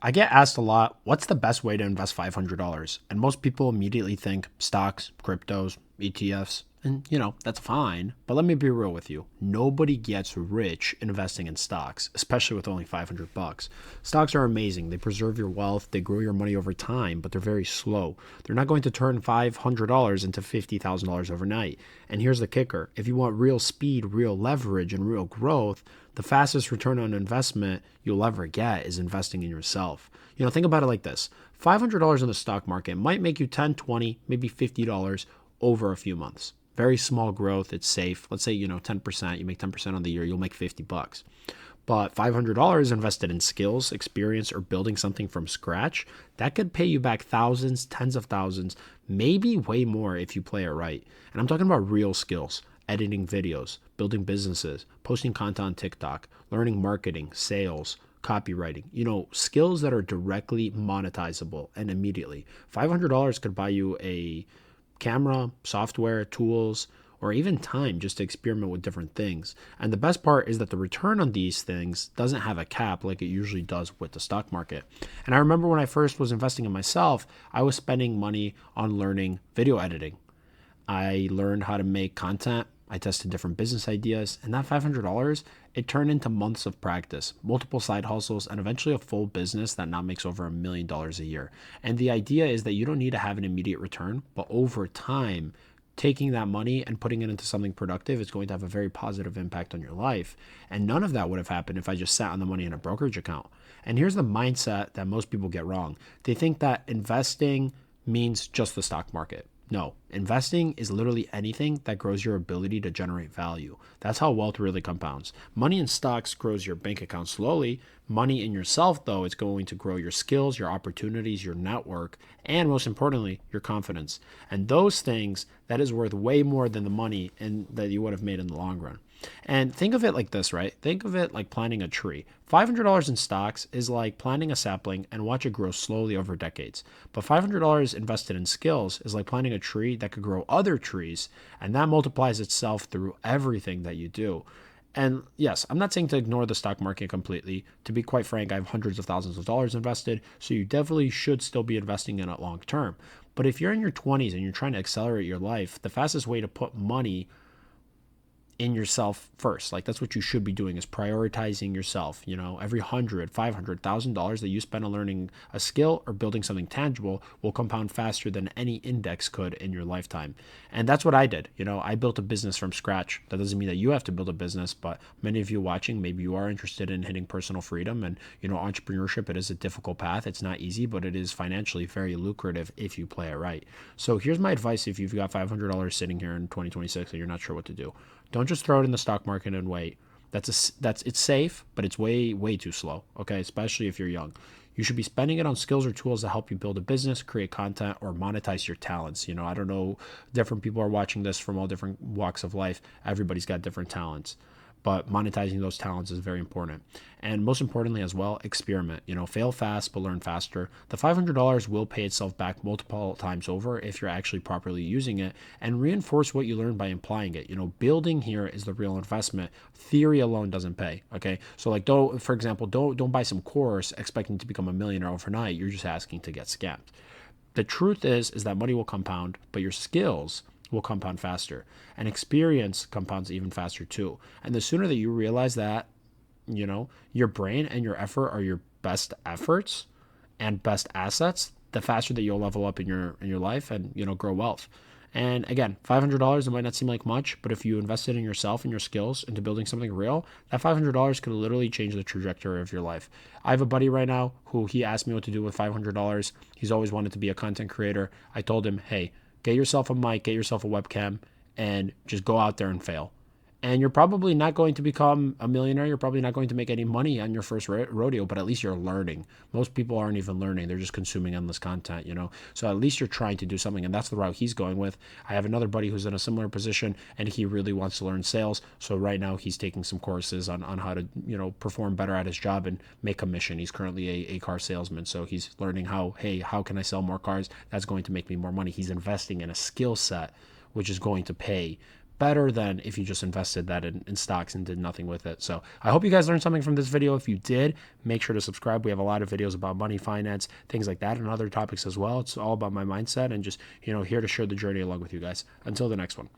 I get asked a lot, what's the best way to invest $500? And most people immediately think stocks, cryptos, ETFs, and that's fine. But let me be real with you. Nobody gets rich investing in stocks, especially with only 500 bucks. Stocks are amazing. They preserve your wealth, they grow your money over time, but they're very slow. They're not going to turn $500 into $50,000 overnight. And here's the kicker. If you want real speed, real leverage, and real growth, the fastest return on investment you'll ever get is investing in yourself. Think about it like this. $500 in the stock market might make you 10, 20, maybe $50 over a few months. Very small growth, it's safe. Let's say, 10%, you make 10% on the year, you'll make 50 bucks. But $500 invested in skills, experience, or building something from scratch, that could pay you back thousands, tens of thousands, maybe way more if you play it right. And I'm talking about real skills. Editing videos, building businesses, posting content on TikTok, learning marketing, sales, copywriting, skills that are directly monetizable and immediately. $500 could buy you a camera, software, tools, or even time just to experiment with different things. And the best part is that the return on these things doesn't have a cap like it usually does with the stock market. And I remember when I first was investing in myself, I was spending money on learning video editing. I learned how to make content. I tested different business ideas, and that $500, it turned into months of practice, multiple side hustles, and eventually a full business that now makes over $1 million a year. And the idea is that you don't need to have an immediate return, but over time, taking that money and putting it into something productive is going to have a very positive impact on your life. And none of that would have happened if I just sat on the money in a brokerage account. And here's the mindset that most people get wrong. They think that investing means just the stock market. No, investing is literally anything that grows your ability to generate value. That's how wealth really compounds. Money in stocks grows your bank account slowly. Money in yourself, though, is going to grow your skills, your opportunities, your network, and most importantly, your confidence. And those things, that is worth way more than the money that you would have made in the long run. And think of it like this, right? Think of it like planting a tree. $500 in stocks is like planting a sapling and watch it grow slowly over decades. But $500 invested in skills is like planting a tree that could grow other trees, and that multiplies itself through everything that you do. And yes, I'm not saying to ignore the stock market completely. To be quite frank, I have hundreds of thousands of dollars invested, so you definitely should still be investing in it long term. But if you're in your 20s and you're trying to accelerate your life, the fastest way to put money in yourself first. Like that's what you should be doing is prioritizing yourself. Every 100, 500,000 dollars that you spend on learning a skill or building something tangible will compound faster than any index could in your lifetime. And that's what I did. I built a business from scratch. That doesn't mean that you have to build a business, but many of you watching, maybe you are interested in hitting personal freedom. And entrepreneurship, it is a difficult path. It's not easy, but it is financially very lucrative if you play it right. So here's my advice: if you've got $500 sitting here in 2026 and you're not sure what to do, don't just throw it in the stock market and wait. It's safe, but it's way too slow. Okay, especially if you're young. You should be spending it on skills or tools that help you build a business, create content, or monetize your talents. I don't know, different people are watching this from all different walks of life. Everybody's got different talents, but monetizing those talents is very important. And most importantly as well, experiment. Fail fast, but learn faster. The $500 will pay itself back multiple times over if you're actually properly using it, and reinforce what you learn by applying it. Building here is the real investment. Theory alone doesn't pay. Okay. So like, for example, don't buy some course expecting to become a millionaire overnight. You're just asking to get scammed. The truth is that money will compound, but your skills will compound faster, and experience compounds even faster too. And the sooner that you realize that, your brain and your effort are your best efforts and best assets, the faster that you'll level up in your life and grow wealth. And again, $500, it might not seem like much, but if you invested in yourself and your skills into building something real, that $500 could literally change the trajectory of your life. I have a buddy right now who he asked me what to do with $500. He's always wanted to be a content creator. I told him, hey, get yourself a mic, get yourself a webcam, and just go out there and fail. And you're probably not going to become a millionaire. You're probably not going to make any money on your first rodeo, but at least you're learning. Most people aren't even learning. They're just consuming endless content, So at least you're trying to do something, and that's the route he's going with. I have another buddy who's in a similar position, and he really wants to learn sales. So right now he's taking some courses on how to, perform better at his job and make commission. He's currently a car salesman. So he's learning how can I sell more cars? That's going to make me more money. He's investing in a skill set which is going to pay better than if you just invested that in stocks and did nothing with it. So I hope you guys learned something from this video. If you did, make sure to subscribe. We have a lot of videos about money, finance, things like that, and other topics as well. It's all about my mindset and just, here to share the journey along with you guys. Until the next one.